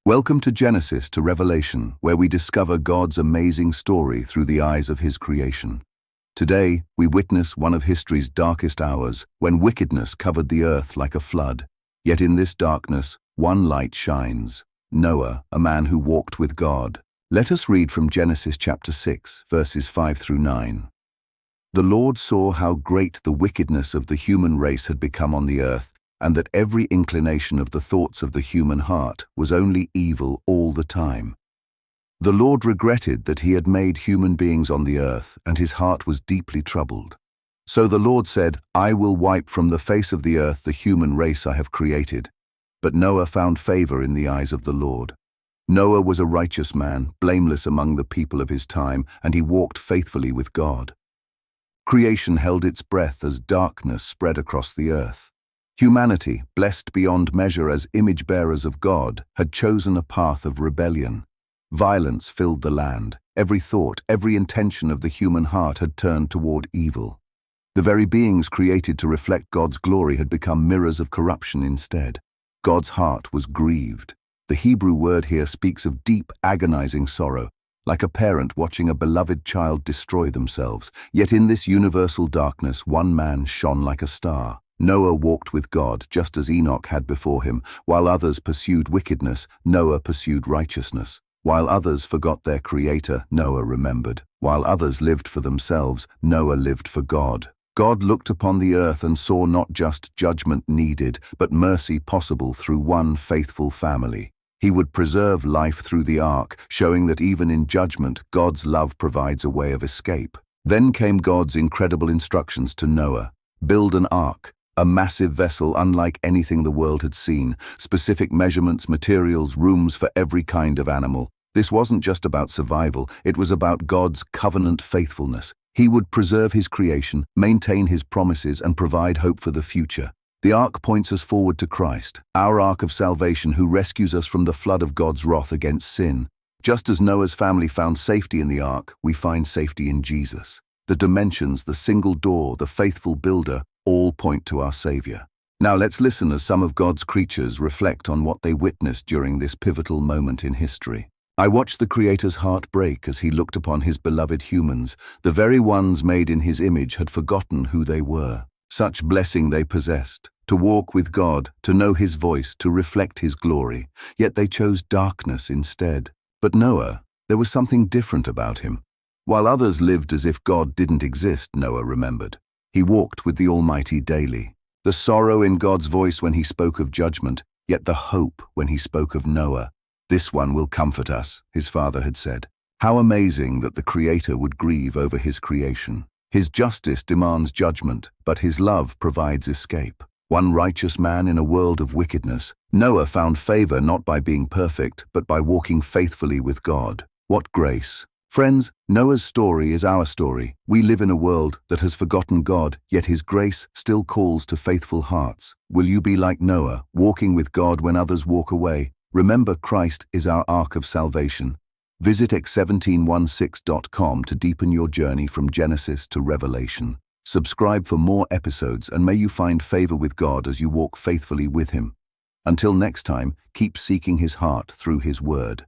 Welcome to Genesis to Revelation, where we discover God's amazing story through the eyes of His creation. Today, we witness one of history's darkest hours, when wickedness covered the earth like a flood. Yet in this darkness, one light shines. Noah, a man who walked with God. Let us read from Genesis chapter 6, verses 5 through 9. The Lord saw how great the wickedness of the human race had become on the earth, and that every inclination of the thoughts of the human heart was only evil all the time. The Lord regretted that He had made human beings on the earth, and His heart was deeply troubled. So the Lord said, "I will wipe from the face of the earth the human race I have created." But Noah found favor in the eyes of the Lord. Noah was a righteous man, blameless among the people of his time, and he walked faithfully with God. Creation held its breath as darkness spread across the earth. Humanity, blessed beyond measure as image-bearers of God, had chosen a path of rebellion. Violence filled the land. Every thought, every intention of the human heart had turned toward evil. The very beings created to reflect God's glory had become mirrors of corruption instead. God's heart was grieved. The Hebrew word here speaks of deep, agonizing sorrow, like a parent watching a beloved child destroy themselves. Yet in this universal darkness, one man shone like a star. Noah walked with God, just as Enoch had before him. While others pursued wickedness, Noah pursued righteousness. While others forgot their Creator, Noah remembered. While others lived for themselves, Noah lived for God. God looked upon the earth and saw not just judgment needed, but mercy possible through one faithful family. He would preserve life through the ark, showing that even in judgment, God's love provides a way of escape. Then came God's incredible instructions to Noah. Build an ark. A massive vessel unlike anything the world had seen. Specific measurements, materials, rooms for every kind of animal. This wasn't just about survival, it was about God's covenant faithfulness. He would preserve His creation, maintain His promises, and provide hope for the future. The ark points us forward to Christ, our ark of salvation, who rescues us from the flood of God's wrath against sin. Just as Noah's family found safety in the ark, we find safety in Jesus. The dimensions, the single door, the faithful builder, all point to our Savior. Now let's listen as some of God's creatures reflect on what they witnessed during this pivotal moment in history. I watched the Creator's heart break as He looked upon His beloved humans. The very ones made in His image had forgotten who they were. Such blessing they possessed, to walk with God, to know His voice, to reflect His glory. Yet they chose darkness instead. But Noah, there was something different about him. While others lived as if God didn't exist, Noah remembered. He walked with the Almighty daily. The sorrow in God's voice when He spoke of judgment, yet the hope when He spoke of Noah. "This one will comfort us," his father had said. How amazing that the Creator would grieve over His creation. His justice demands judgment, but His love provides escape. One righteous man in a world of wickedness, Noah found favor not by being perfect, but by walking faithfully with God. What grace! Friends, Noah's story is our story. We live in a world that has forgotten God, yet His grace still calls to faithful hearts. Will you be like Noah, walking with God when others walk away? Remember, Christ is our ark of salvation. Visit x1716.com to deepen your journey from Genesis to Revelation. Subscribe for more episodes, and may you find favor with God as you walk faithfully with Him. Until next time, keep seeking His heart through His word.